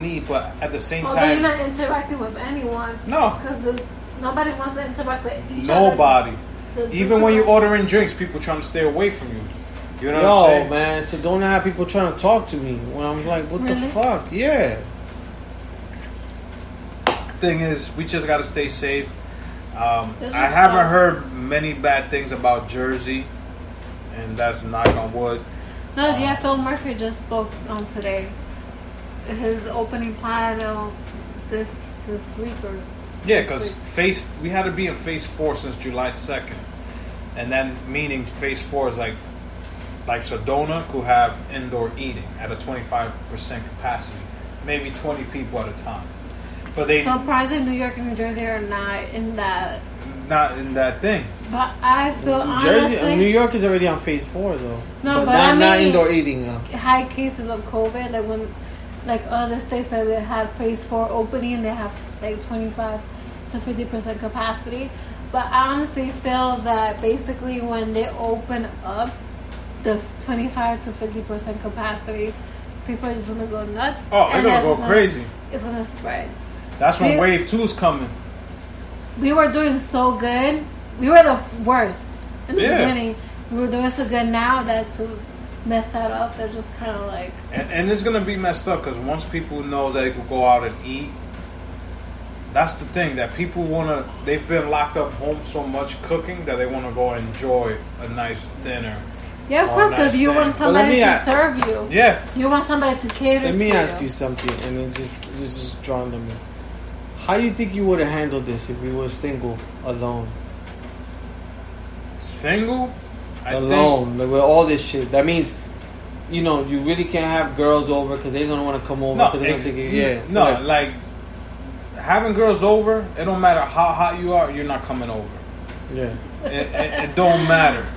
need, but at the same Although time, you're not interacting with anyone. No. Because nobody wants to interact with each nobody. other. Even when you're ordering drinks, people trying to stay away from you. You know what I'm saying? Man, so don't have people trying to talk to me when I'm like, what the fuck? Yeah. Thing is, we just got to stay safe. I haven't heard many bad things about Jersey, and that's knock on wood. No, yeah, Phil Murphy just spoke on today. His opening plan this week or yeah, because we had to be in phase 4 since July 2nd, and then meaning phase 4 is like Sedona could have indoor eating at a 25% capacity, maybe 20 people at a time. But they surprising New York and New Jersey are not in that thing. But I feel honestly, New York is already on phase 4 though. No, but I mean, not indoor eating. High cases of COVID, like when other states that they have phase 4 opening, they have like 25 to 50% capacity. But I honestly feel that basically when they open up the 25 to 50% capacity, people are just gonna go nuts. Oh, they're gonna go crazy. It's gonna spread. That's when wave 2 is coming. We were doing so good. We were the worst in the beginning. We were doing so good now that to mess that up, they're just kind of like... And it's going to be messed up because once people know that they could go out and eat, that's the thing, that people want to... They've been locked up home so much cooking that they want to go enjoy a nice dinner. Yeah, of course, because you want somebody to serve you. Yeah. You want somebody to cater Let for me you. ask you something, and this just drawn to me. How you think you would have handled this if we were single, alone? Single? Alone, like with all this shit. That means, you really can't have girls over because they're gonna want to come over. Like having girls over, it don't matter how hot you are, you're not coming over. Yeah, it don't matter.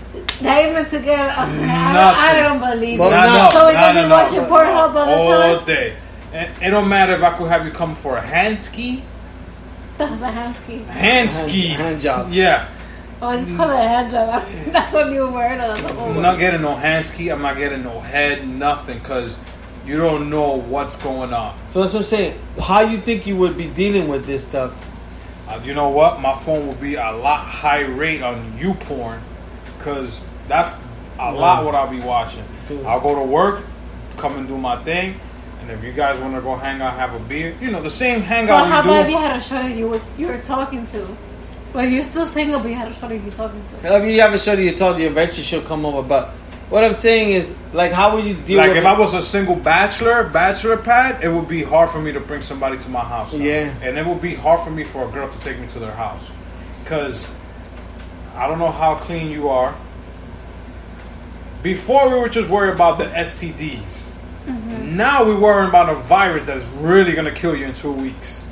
Not even together. I don't believe it. No, so we can be watching Pornhub all the time all day. It don't matter if I could have you come for a hand ski. That's a hand ski. Hand job. Yeah. Oh, just call it a hand job. That's a new word. I'm not getting no hand ski. I'm not getting no head, nothing, because you don't know what's going on. So that's what I'm saying. How you think you would be dealing with this stuff? You know what? My phone will be a lot high rate on YouPorn, because that's a lot what I'll be watching. I'll go to work, come and do my thing, and if you guys want to go hang out, have a beer, the same hangout. Well, how about if you had a shorty you were talking to? Well, you're still single, but you had a shorty you're talking to. If you have a shorty you're talking to, eventually she'll come over. But what I'm saying is, like, how would you deal with... Like, if I was a single bachelor pad, it would be hard for me to bring somebody to my house. Yeah. And it would be hard for me for a girl to take me to their house. Because I don't know how clean you are. Before, we were just worried about the STDs. Mm-hmm. Now we're worrying about a virus that's really going to kill you in 2 weeks.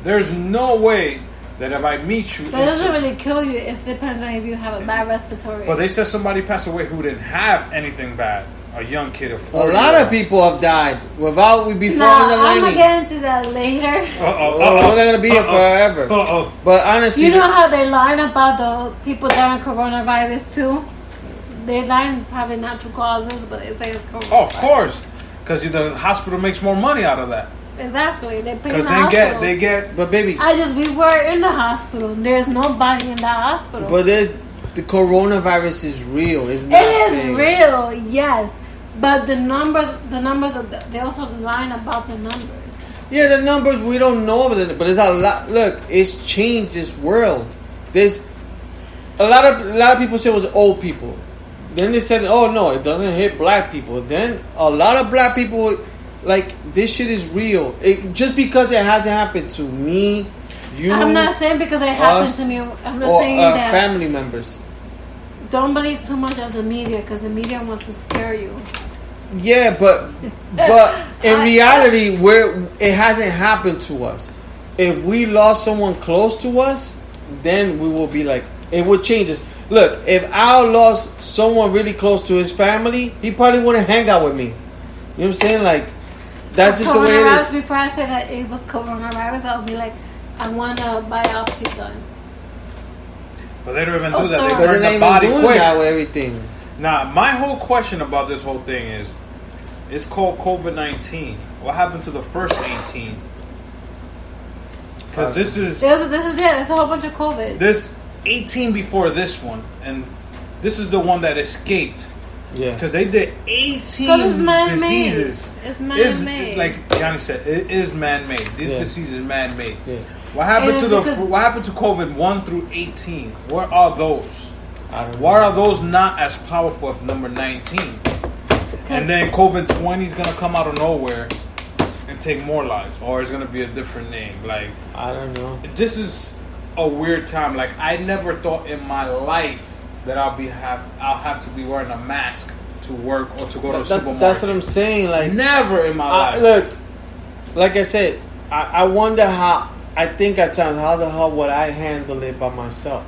There's no way that if I meet you... But it doesn't really kill you. It depends on if you have a bad respiratory. But they said somebody passed away who didn't have anything bad. A young kid of 40. A lot of people have died without before the I'm lining. going to get into that later. We're not going to be here forever. But honestly... You know how they line about the people dying of coronavirus too? They line probably natural causes, but they say it's coronavirus. Oh, of course. Because the hospital makes more money out of that. Exactly. They pay Because the hospital. they get... But baby... we were in the hospital. There's nobody in the hospital. But the coronavirus is real. It is real, yes. But the numbers they also lie about the numbers. Yeah, the numbers, we don't know about it. But there's a lot... Look, it's changed this world. There's... A lot of people say it was old people. Then they said, oh, no, it doesn't hit black people. Then a lot of black people... Like, this shit is real. Just because it hasn't happened to me, you... I'm not saying because it happened to me. I'm just saying that... family members. Don't believe too much of the media because the media wants to scare you. Yeah, but in reality, it hasn't happened to us. If we lost someone close to us, then we will be like... It would change us. Look, if Al lost someone really close to his family, he probably wouldn't hang out with me. You know what I'm saying? Like... That's just the way it is. Before I said that it was coronavirus, I would be like, I want a biopsy done. But they don't even do that. They burn the body quick. That with everything. Now, my whole question about this whole thing is, It's called COVID-19. What happened to the first 18? Because this is It's a whole bunch of COVID. this 18 before this one, and this is the one that escaped. Yeah. Because they did 18 It's man-made. diseases. It's man-made. Like Yanni said, it is man-made. This Yeah. disease is man-made. Yeah. What happened And to it's because- What happened to COVID 1 through 18? What are those? I don't know. Why are those not as powerful as number 19? And then COVID 20 is gonna come out of nowhere and take more lives, or it's gonna be a different name. Like, I don't know. this is a weird time. Like, I never thought in my life that I'll have to be wearing a mask to work or to go to a supermarket. That's what I'm saying. Like, Never in my life. look, like I said, I wonder how. I think at times, how the hell would I handle it by myself?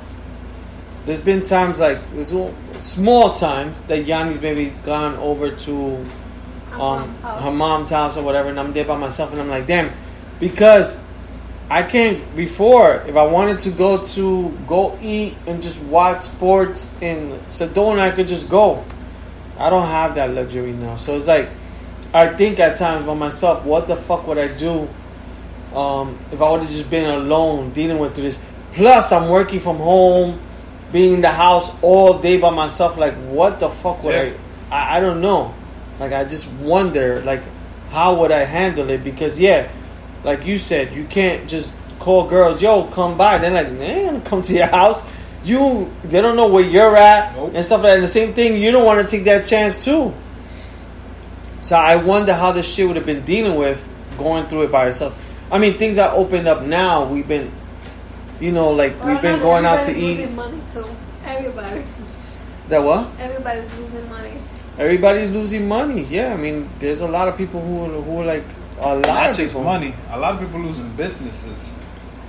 There's been times like small times that Yanni's maybe gone over to her mom's house or whatever, and I'm there by myself, and I'm like, damn, because I can't. Before, if I wanted to go eat and just watch sports in Sedona, I could just go. I don't have that luxury now, so it's like I think at times by myself, what the fuck would I do if I would have just been alone dealing with this? Plus, I'm working from home, being in the house all day by myself. Like, what the fuck would I don't know. Like, I just wonder, like, how would I handle it? Because, yeah, like you said, you can't just call girls, yo, come by. They're like, man, come to your house. They don't know where you're at and stuff like that. And the same thing, you don't want to take that chance too. So I wonder how this shit would have been dealing with going through it by yourself. I mean, things that opened up now, we've been, we've been going out to eat. Losing money too. Everybody. That what? Everybody's losing money. Everybody's losing money. Yeah, I mean, there's a lot of people who are like a lot Not of just people. money. A lot of people losing businesses.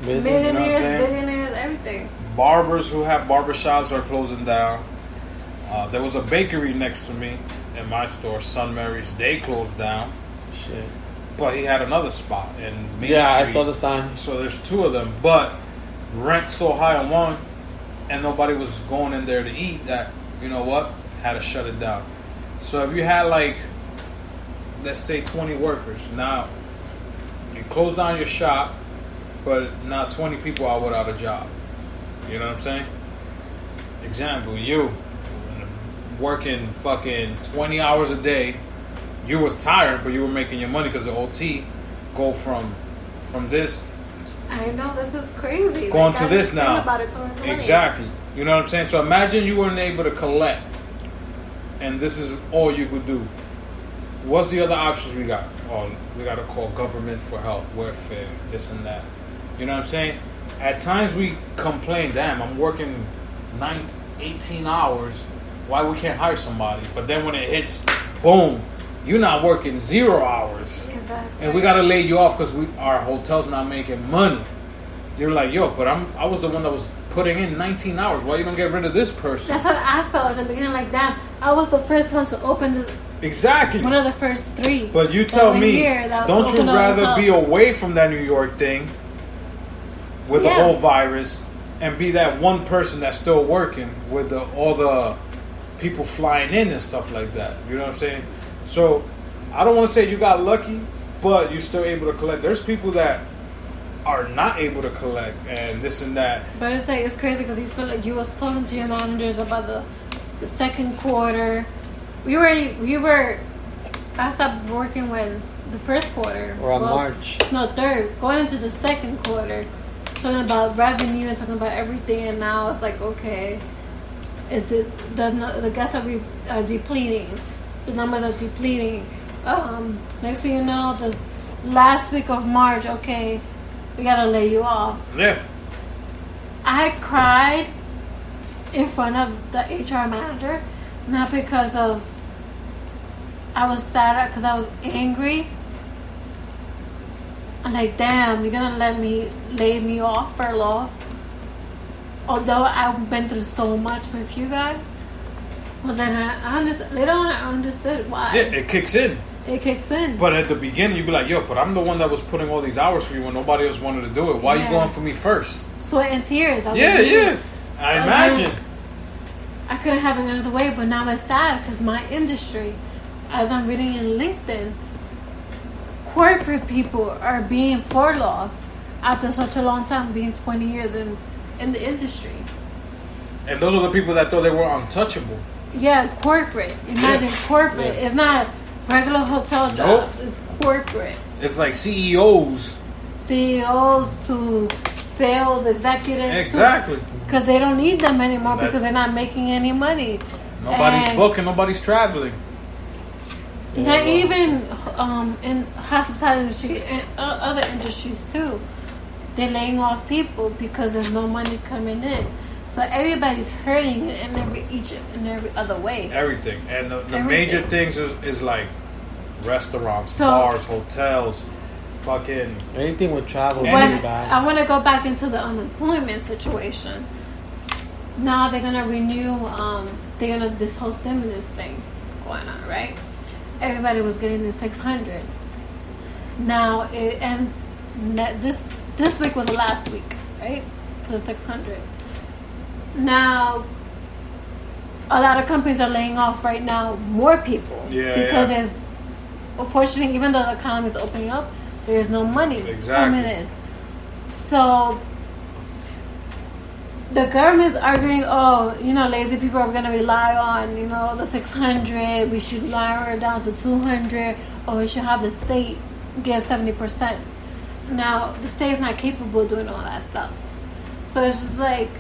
Business, you know what I'm Millionaires, saying? billionaires, everything. Barbers who have barbershops are closing down. There was a bakery next to me in my store, Sun Mary's. They closed down, Shit. but he had another spot in Main Yeah, I Street. saw the sign. So there's two of them, but rent so high on one, and nobody was going in there to eat. That had to shut it down. So if you had like, let's say 20 workers, now you close down your shop, but now 20 people are without a job. You know what I'm saying? Example, you working fucking 20 hours a day. You was tired, but you were making your money because the OT go from this I know, this is crazy. going Like, to I this just think now. about it 2020. Exactly. You know what I'm saying? So imagine you weren't able to collect, and this is all you could do. What's the other options we got? Oh, we got to call government for help, welfare, this and that. You know what I'm saying? At times we complain, damn, I'm working 18 hours. Why we can't hire somebody? But then when it hits, boom, you're not working 0 hours. Exactly. And we got to lay you off because our hotel's not making money. You're like, yo, but I was the one that was putting in 19 hours. Why you don't get rid of this person? That's what I felt in the beginning. Like, damn, I was the first one to open Exactly. one of the first three. But you tell me, don't you rather be away from that New York thing with the whole virus and be that one person that's still working with all the people flying in and stuff like that? You know what I'm saying? So I don't want to say you got lucky, but you're still able to collect. There's people that are not able to collect and this and that. But it's like, it's crazy because you feel like you was talking to your managers about the second quarter. I stopped working when the first quarter. Or March. No, third. Going into the second quarter. Talking about revenue and talking about everything. And now it's like, okay, is the guests are depleting. The numbers are depleting. Next thing you know, the last week of March, okay, we gotta lay you off. Yeah. I cried in front of the HR manager, not because of I was sad, because I was angry. I'm like, damn, you're gonna lay me off for love. Although I've been through so much with you guys, but then I understood. Later on, I understood why. Yeah, it kicks in. It kicks in. But at the beginning, you'd be like, yo, but I'm the one that was putting all these hours for you when nobody else wanted to do it. Why are you going for me first? Sweat and tears. I imagine. I couldn't have it another way, but now it's sad because my industry, as I'm reading in LinkedIn, corporate people are being furloughed after such a long time, being 20 years in the industry. And those are the people that thought they were untouchable. Yeah, corporate. Imagine corporate. Yeah. It's not regular hotel jobs. It's corporate. It's like CEOs. CEOs to sales executives. Exactly. Because they don't need them anymore because they're not making any money. Nobody's And booking. Nobody's traveling. not even in hospitality industry and other industries too. They're laying off people because there's no money coming in. So everybody's hurting in every other way. Everything. And the Everything. major things is like restaurants, So- bars, hotels, fucking. Anything with travel is When really bad. I want to go back into the unemployment situation. Now they're gonna renew. They're gonna this whole stimulus thing going on, right? Everybody was getting the 600. Now it ends. This week was the last week, right? For the 600. Now, a lot of companies are laying off right now more people because there's, unfortunately, even though the economy is opening up, there is no money coming in. So the government's arguing, lazy people are going to rely on, the 600. We should lower it down to 200, or we should have the state get 70%. Now, the state's not capable of doing all that stuff. So it's just like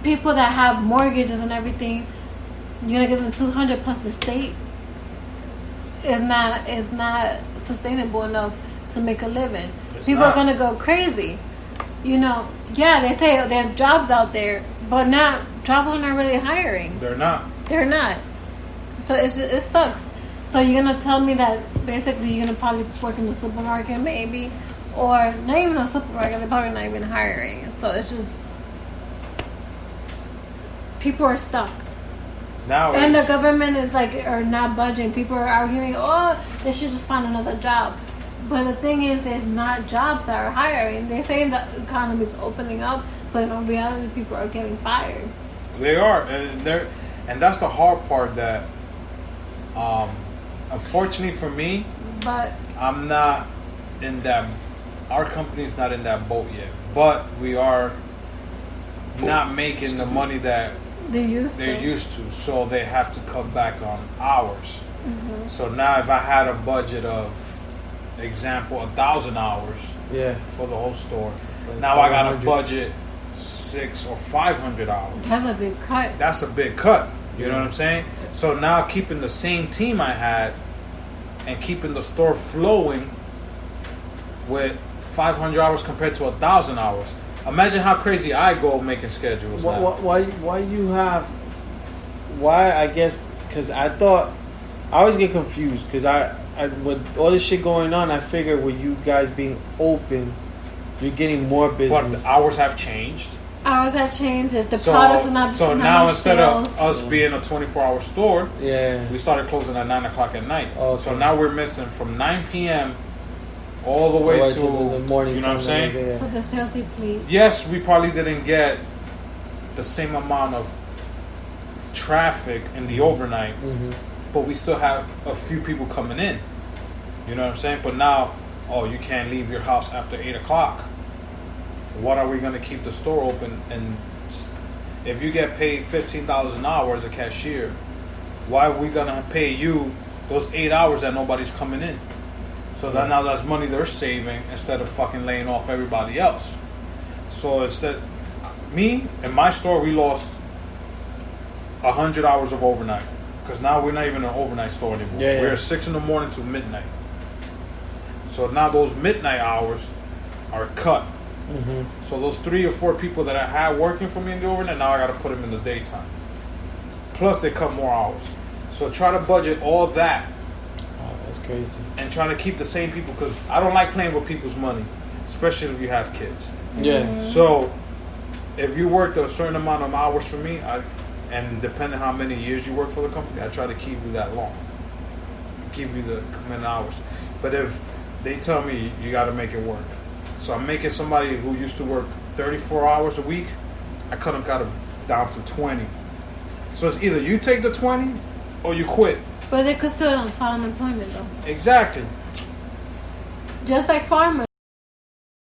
people that have mortgages and everything, you're going to give them 200 plus the state is not sustainable enough to make a living. People are going to go crazy. They say there's jobs out there, but jobs are not really hiring. They're not. So it sucks. So you're going to tell me that basically you're going to probably work in the supermarket maybe, or not even a supermarket, they're probably not even hiring. So it's just, people are stuck. Now And the government is are not budging. People are arguing, they should just find another job. But the thing is, there's not jobs that are hiring. They say the economy is opening up, but in reality, people are getting fired. They are, and that's the hard part. That, unfortunately for me, But I'm not in that. Our company's not in that boat yet, but we are not making the money that they're used to. So they have to cut back on hours. Mm-hmm. So now, if I had a budget of, example, 1,000 hours, for the whole store, So now I got a 700. budget 600 or 500 hours. That's a big cut. That's a big cut. You know what I'm saying? So now keeping the same team I had and keeping the store flowing with 500 hours compared to 1,000 hours. Imagine how crazy I go making schedules now. Why I guess because I thought I always get confused because I with all this shit going on, I figure with you guys being open, you're getting more business. But the hours have changed. Hours have changed. The products are not. So not now much instead sales. of us being a 24-hour store, we started closing at 9 o'clock at night. Okay. So now we're missing from 9 p.m. all the way to the morning. You know what I'm saying? So the sales deplete. Yes, we probably didn't get the same amount of traffic in the overnight, but we still have a few people coming in. You know what I'm saying? But now, you can't leave your house after 8 o'clock. What are we going to keep the store open? And if you get paid $15 an hour as a cashier, why are we going to pay you those 8 hours that nobody's coming in? So that now that's money they're saving instead of fucking laying off everybody else. So instead, me and my store, we lost 100 hours of overnight because now we're not even an overnight store anymore. We're 6 in the morning to midnight. So now those midnight hours are cut. So those 3 or 4 people that I had working for me in the overnight, now I got to put them in the daytime. Plus they cut more hours. So try to budget all that. That's crazy. And trying to keep the same people because I don't like playing with people's money, especially if you have kids. So if you worked a certain amount of hours for me, and depending how many years you work for the company, I try to keep you that long. Give you the committed hours. But if they tell me you got to make it work. So I'm making somebody who used to work 34 hours a week, I cut them down to 20. So it's either you take the 20 or you quit. But they could still file unemployment though. Exactly. Just like farmers.